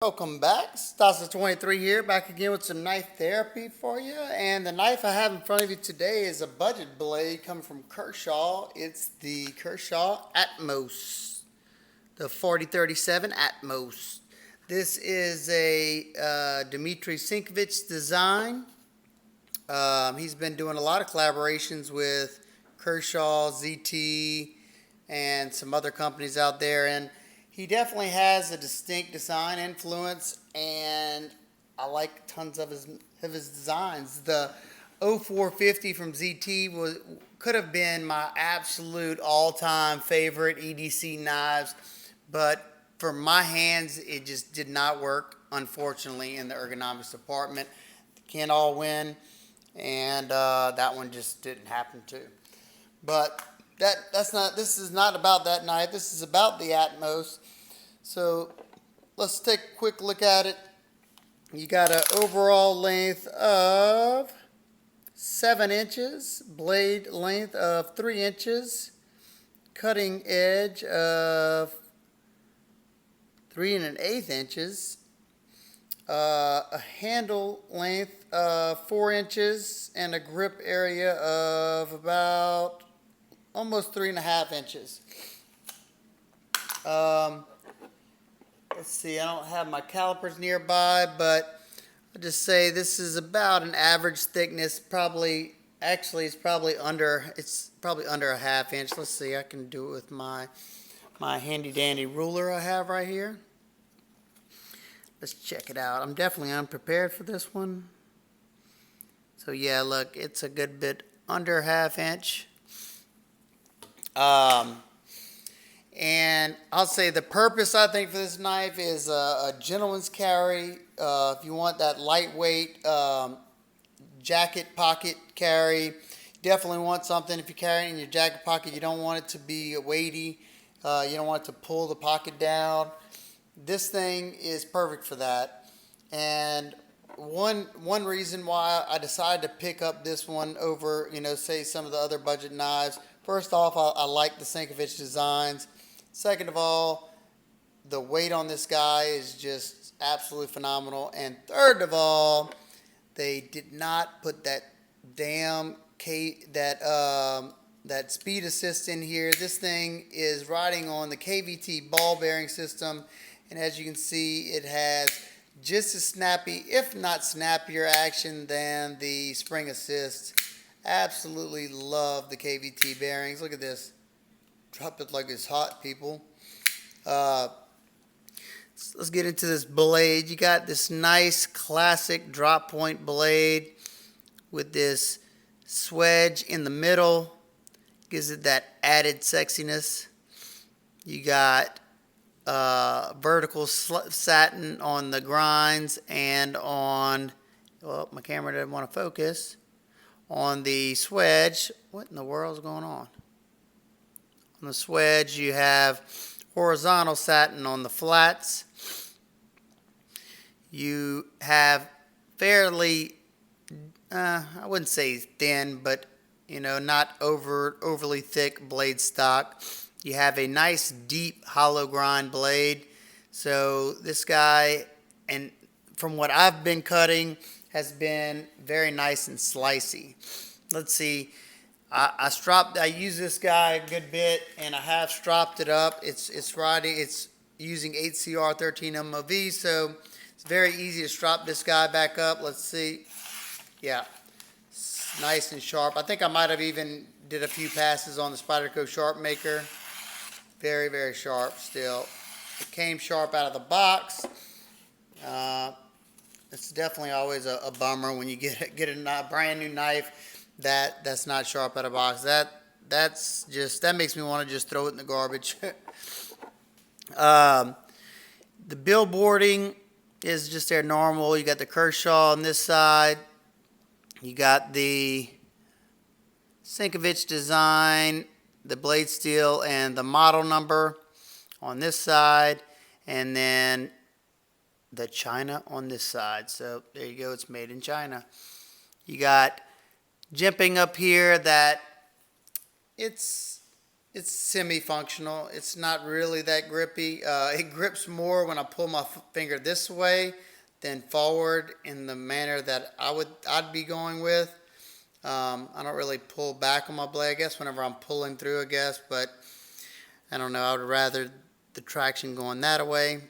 Welcome back. Stasa23 here, back again with some knife therapy for you. And the knife I have in front of you today is a budget blade coming from Kershaw. It's the Kershaw Atmos, the 4037 Atmos. This is a Dmitry Sinkovich design. He's been doing a lot of collaborations with Kershaw, ZT, and some other companies out there. And he definitely has a distinct design influence, and I like tons of his designs. The 0450 from ZT could have been my absolute all-time favorite EDC knives, but for my hands, it just did not work, unfortunately, in the ergonomics department. Can't all win, and that one just didn't happen too. But this is not about that knife. This is about the Atmos. So let's take a quick look at it. You got an overall length of 7 inches, blade length of 3 inches, cutting edge of 3 1/8 inches, a handle length of 4 inches, and a grip area of about almost 3 1/2 inches. Let's see, I don't have my calipers nearby, but I'll just say this is about an average thickness. It's probably under a half inch. Let's see, I can do it with my handy dandy ruler I have right here. Let's check it out. I'm definitely unprepared for this one. So yeah, look, it's a good bit under half inch. And I'll say the purpose, I think, for this knife is a gentleman's carry. If you want that lightweight jacket pocket carry, definitely want something. If you carry it in your jacket pocket, you don't want it to be weighty. You don't want it to pull the pocket down. This thing is perfect for that. And one reason why I decided to pick up this one over, say some of the other budget knives. First off, I like the Sinkovich designs. Second of all, the weight on this guy is just absolutely phenomenal. And third of all, they did not put that damn that speed assist in here. This thing is riding on the KVT ball bearing system, and as you can see, it has just as snappy, if not snappier, action than the spring assist. Absolutely love the KVT bearings. Look at this. Drop it like it's hot, people. Let's get into this blade. You got this nice classic drop point blade with this swedge in the middle. Gives it that added sexiness. You got vertical satin on the grinds and on, well, my camera didn't want to focus, on the swedge. What in the world is going on? On the swedge, you have horizontal satin on the flats. You have fairly, I wouldn't say thin, but not overly thick blade stock. You have a nice deep hollow grind blade. So this guy, and from what I've been cutting, has been very nice and slicey. Let's see. I use this guy a good bit, and I have stropped it up. It's using 8CR 13 MOV, so it's very easy to strop this guy back up. Let's see. Yeah, it's nice and sharp. I think I might have even did a few passes on the Spyderco Sharp Maker. Very, very sharp still. It came sharp out of the box. It's definitely always a bummer when you get a brand new knife that's not sharp out of the box. That makes me want to just throw it in the garbage. The billboarding is just their normal. You got the Kershaw on this side. You got the Sinkovich design, the blade steel, and the model number on this side, and then the China on this side. So there you go, it's made in China. You got jimping up here that it's it's semi-functional. It's not really that grippy. It grips more when I pull my finger this way than forward in the manner that I'd be going with. I don't really pull back on my blade, I guess, whenever I'm pulling through, I guess, but I don't know. I would rather the traction going that way.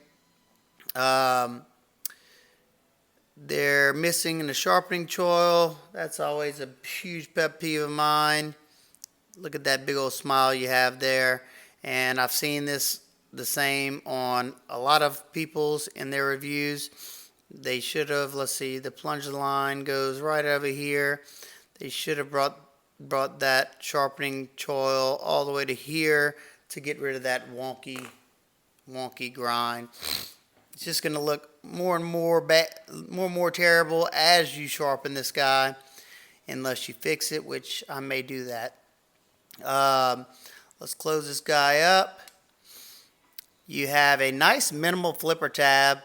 They're missing in the sharpening choil. That's always a huge pet peeve of mine. Look at that big old smile you have there. And I've seen this the same on a lot of people's in their reviews. They should have, let's see, the plunger line goes right over here. They should have brought that sharpening choil all the way to here to get rid of that wonky grind. It's just going to look more and more terrible as you sharpen this guy, unless you fix it, which I may do that. Let's close this guy up. You have a nice minimal flipper tab,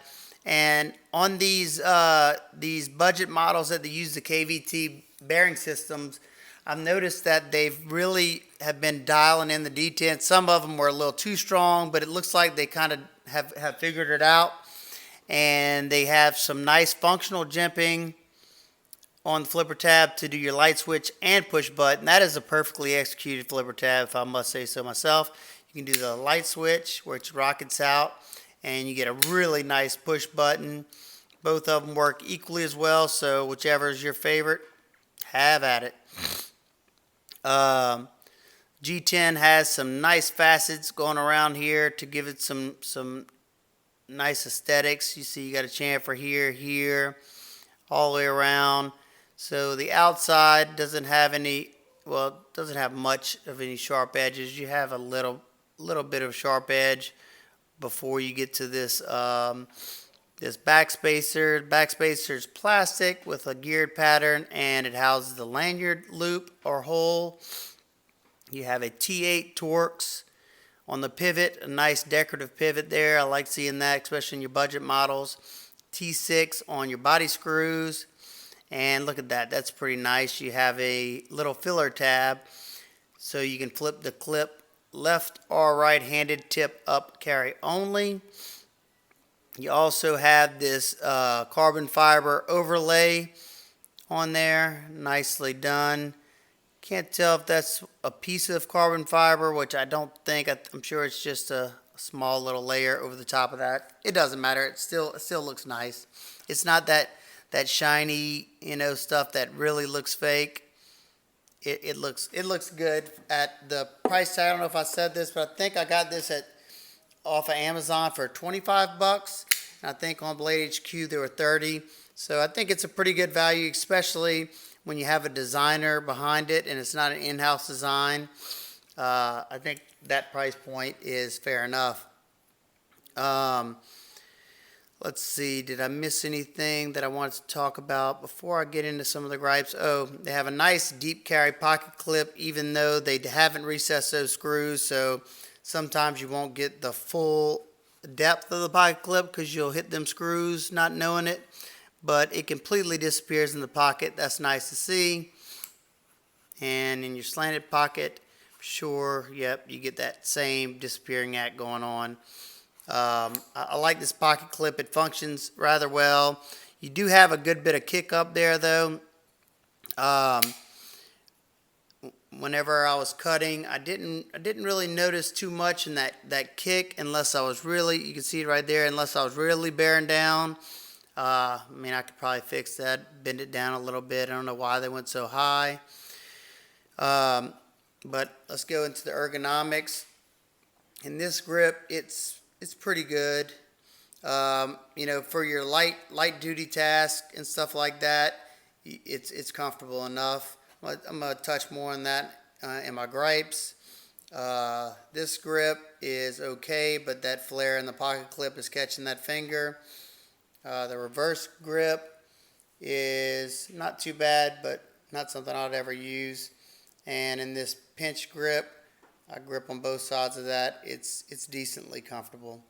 and on these budget models that they use the KVT bearing systems, I've noticed that they've really have been dialing in the detent. Some of them were a little too strong, but it looks like they kind of have figured it out, and they have some nice functional jimping on the flipper tab to do your light switch and push button. That is a perfectly executed flipper tab, if I must say so myself. You can do the light switch, which rockets out, and you get a really nice push button. Both of them work equally as well, so whichever is your favorite, have at it. G10 has some nice facets going around here to give it some nice aesthetics. You see you got a chamfer here, all the way around. So the outside doesn't have doesn't have much of any sharp edges. You have a little bit of sharp edge before you get to this this backspacer. Backspacer is plastic with a geared pattern, and it houses the lanyard loop or hole. You have a T8 Torx on the pivot, a nice decorative pivot there. I like seeing that, especially in your budget models. T6 on your body screws. And look at that, that's pretty nice. You have a little filler tab, so you can flip the clip left or right-handed, tip up, carry only. You also have this carbon fiber overlay on there, nicely done. Can't tell if that's a piece of carbon fiber, which I don't think. I'm sure it's just a small little layer over the top of that. It doesn't matter. It still looks nice. It's not that shiny, stuff that really looks fake. It looks good at the price tag. I don't know if I said this, but I think I got this off of Amazon for $25. And I think on Blade HQ they were $30. So I think it's a pretty good value, especially when you have a designer behind it and it's not an in-house design. I think that price point is fair enough. Let's see, did I miss anything that I wanted to talk about before I get into some of the gripes? Oh, they have a nice deep carry pocket clip, even though they haven't recessed those screws, so sometimes you won't get the full depth of the pocket clip because you'll hit them screws not knowing it, but it completely disappears in the pocket. That's nice to see. And in your slanted pocket, sure, yep, you get that same disappearing act going on. I like this pocket clip. It functions rather well. You do have a good bit of kick up there, though. Whenever I was cutting, I didn't really notice too much in that kick, unless I was really, you can see it right there, unless I was really bearing down. I mean, I could probably fix that, bend it down a little bit. I don't know why they went so high. But let's go into the ergonomics. In this grip, it's pretty good. For your light duty task and stuff like that, it's comfortable enough. I'm gonna touch more on that in my gripes. This grip is okay, but that flare in the pocket clip is catching that finger. The reverse grip is not too bad, but not something I'd ever use. And in this pinch grip, I grip on both sides of that. It's decently comfortable.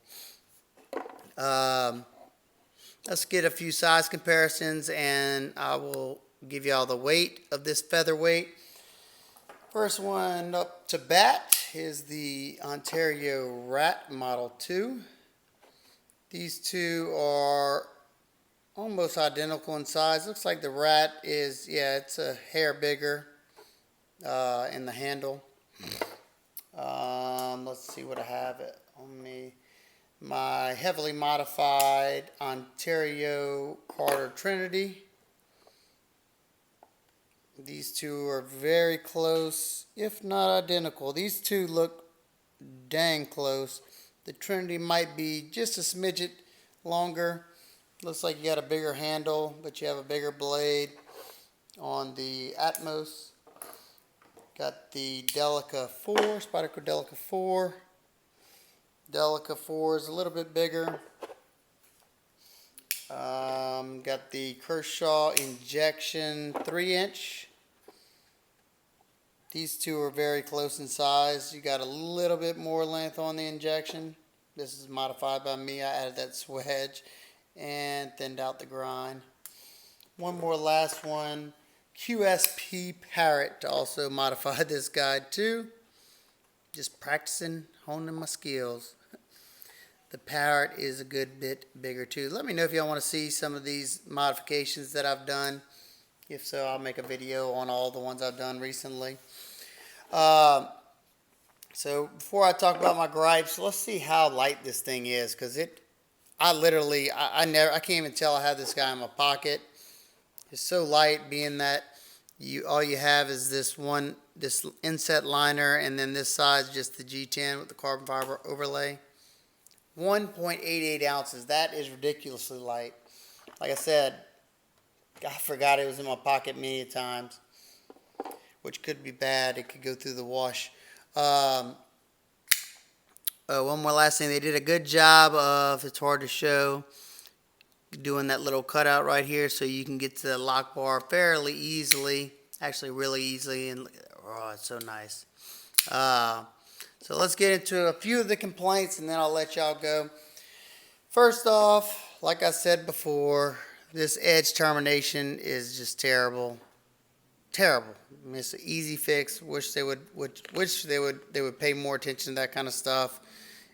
Let's get a few size comparisons, and I will give you all the weight of this featherweight. First one up to bat is the Ontario Rat Model 2. These two are almost identical in size. Looks like the Rat is, yeah, it's a hair bigger in the handle. Let's see what I have on me. My heavily modified Ontario Carter Trinity. These two are very close, if not identical. These two look dang close. The Trinity might be just a smidget longer. Looks like you got a bigger handle, but you have a bigger blade on the Atmos. Got the Delica 4, Spyderco Delica 4. Delica 4 is a little bit bigger. Got the Kershaw Injection 3-inch. These two are very close in size. You got a little bit more length on the injection. This is modified by me. I added that swedge and thinned out the grind. One more last one. QSP Parrot also modified this guide too. Just practicing, honing my skills. The Parrot is a good bit bigger too. Let me know if y'all want to see some of these modifications that I've done. If so, I'll make a video on all the ones I've done recently. So before I talk about my gripes, let's see how light this thing is, because I can't even tell I have this guy in my pocket. It's so light, being that all you have is this inset liner, and then this side's just the G10 with the carbon fiber overlay. 1.88 ounces. That is ridiculously light. Like I said, I forgot it was in my pocket many times, which could be bad. It could go through the wash. One more last thing. They did a good job of, it's hard to show, doing that little cutout right here so you can get to the lock bar fairly easily. Actually, really easily. And oh, it's so nice. So let's get into a few of the complaints, and then I'll let y'all go. First off, like I said before, this edge termination is just terrible. Terrible. I mean, it's an easy fix. Wish they would pay more attention to that kind of stuff.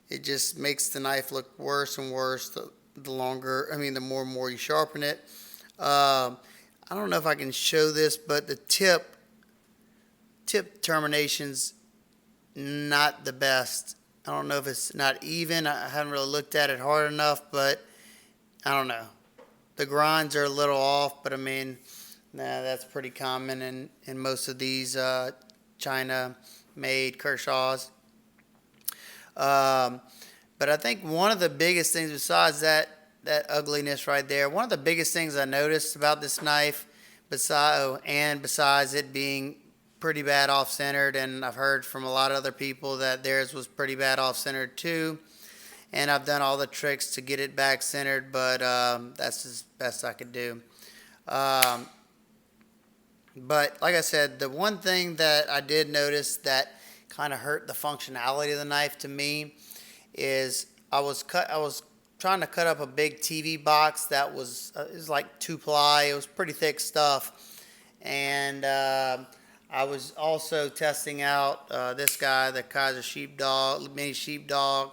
It just makes the knife look worse and worse the more and more you sharpen it. I don't know if I can show this, but the tip terminations not the best. I don't know if it's not even. I haven't really looked at it hard enough, but I don't know. The grinds are a little off, but I mean, that's pretty common in most of these China-made Kershaws. But I think one of the biggest things, besides that ugliness right there, one of the biggest things I noticed about this knife, besides it being pretty bad off-centered, and I've heard from a lot of other people that theirs was pretty bad off-centered too, and I've done all the tricks to get it back centered, but that's as best I could do. But like I said, the one thing that I did notice that kind of hurt the functionality of the knife to me is I was trying to cut up a big TV box that was it was like 2-ply. It was pretty thick stuff, and I was also testing out this guy, the Kaiser Sheepdog, Mini Sheepdog.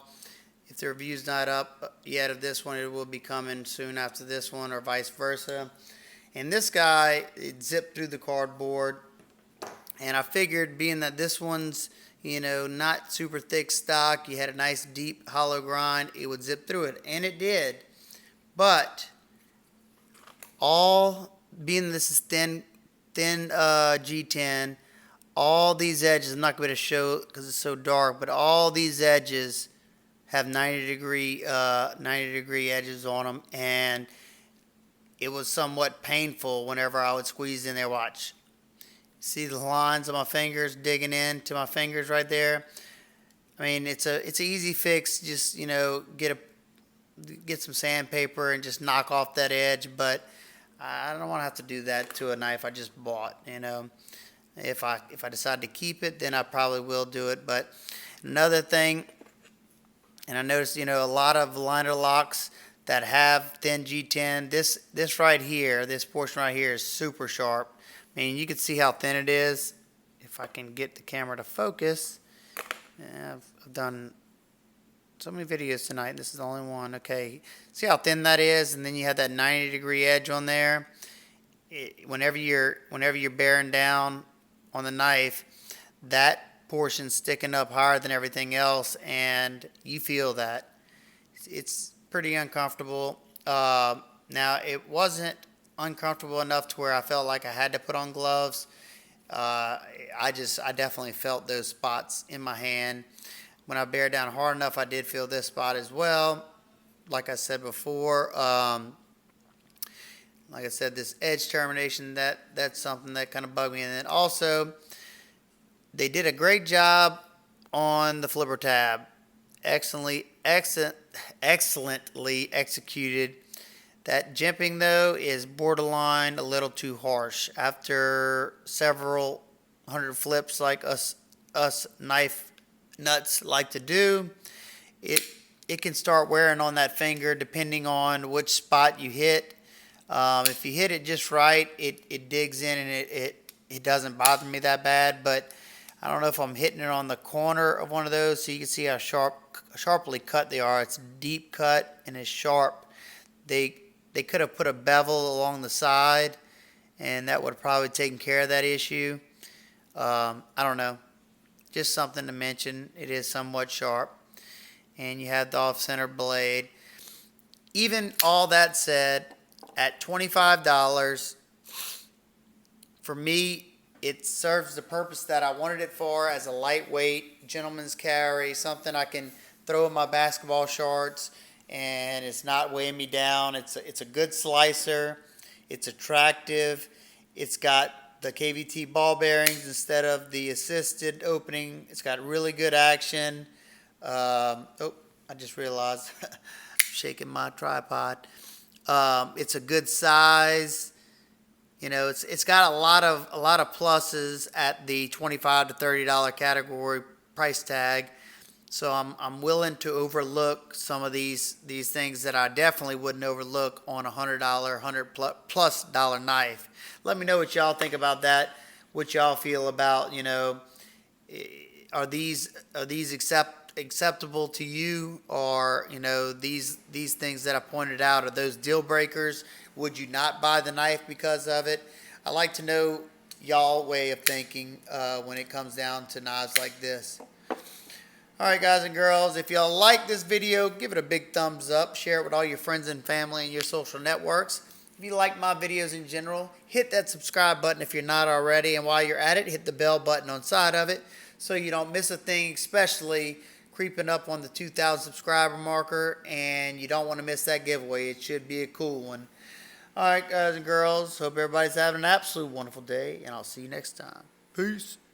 If the review's not up yet of this one, it will be coming soon after this one, or vice versa. And this guy, it zipped through the cardboard, and I figured, being that this one's, not super thick stock, you had a nice deep hollow grind, it would zip through it, and it did. But being this is thin G10, all these edges, I'm not going to show because it's so dark, but all these edges have 90 degree edges on them, and it was somewhat painful whenever I would squeeze in there. Watch. See the lines of my fingers digging into my fingers right there? I mean, it's an easy fix. Just, get some sandpaper and just knock off that edge, but I don't want to have to do that to a knife I just bought, If I decide to keep it, then I probably will do it. But another thing, and I noticed, a lot of liner locks that have thin G10, this right here, this portion right here is super sharp. I mean, you can see how thin it is. if I can get the camera to focus. Yeah, I've done so many videos tonight. This is the only one. Okay, see how thin that is, and then you have that 90-degree edge on there. Whenever you're bearing down on the knife, that portion's sticking up higher than everything else, and you feel that. It's pretty uncomfortable. Now, it wasn't uncomfortable enough to where I felt like I had to put on gloves. I definitely felt those spots in my hand. When I bear down hard enough, I did feel this spot as well. Like I said before, like I said, this edge termination, that's something that kind of bugged me. And then also, they did a great job on the flipper tab. Excellently executed. That jimping, though, is borderline a little too harsh. After several hundred flips like us knife nuts like to do, it can start wearing on that finger depending on which spot you hit. If you hit it just right, it digs in and it doesn't bother me that bad. But I don't know if I'm hitting it on the corner of one of those, so you can see how sharply cut they are. It's deep cut and it's sharp. They could have put a bevel along the side, and that would have probably taken care of that issue. I don't know. Just something to mention. It is somewhat sharp. And you have the off-center blade. Even all that said, at $25, for me, it serves the purpose that I wanted it for, as a lightweight gentleman's carry, something I can throw in my basketball shorts, and it's not weighing me down. It's a good slicer. It's attractive. It's got the KVT ball bearings instead of the assisted opening. It's got really good action. I just realized I'm shaking my tripod. It's a good size. You know, it's got a lot of pluses at the $25 to $30 category price tag. So I'm willing to overlook some of these things that I definitely wouldn't overlook on a $100, $100+ knife. Let me know what y'all think about that. What y'all feel about, you know, are these acceptable to you, or, you know, these things that I pointed out, are those deal breakers? Would you not buy the knife because of it? I like to know y'all way of thinking when it comes down to knives like this. Alright, guys and girls, if y'all like this video, give it a big thumbs up. Share it with all your friends and family and your social networks. If you like my videos in general, hit that subscribe button if you're not already. And while you're at it, hit the bell button on side of it so you don't miss a thing, especially creeping up on the 2,000 subscriber marker. And you don't want to miss that giveaway. It should be a cool one. Alright, guys and girls, hope everybody's having an absolute wonderful day, and I'll see you next time. Peace.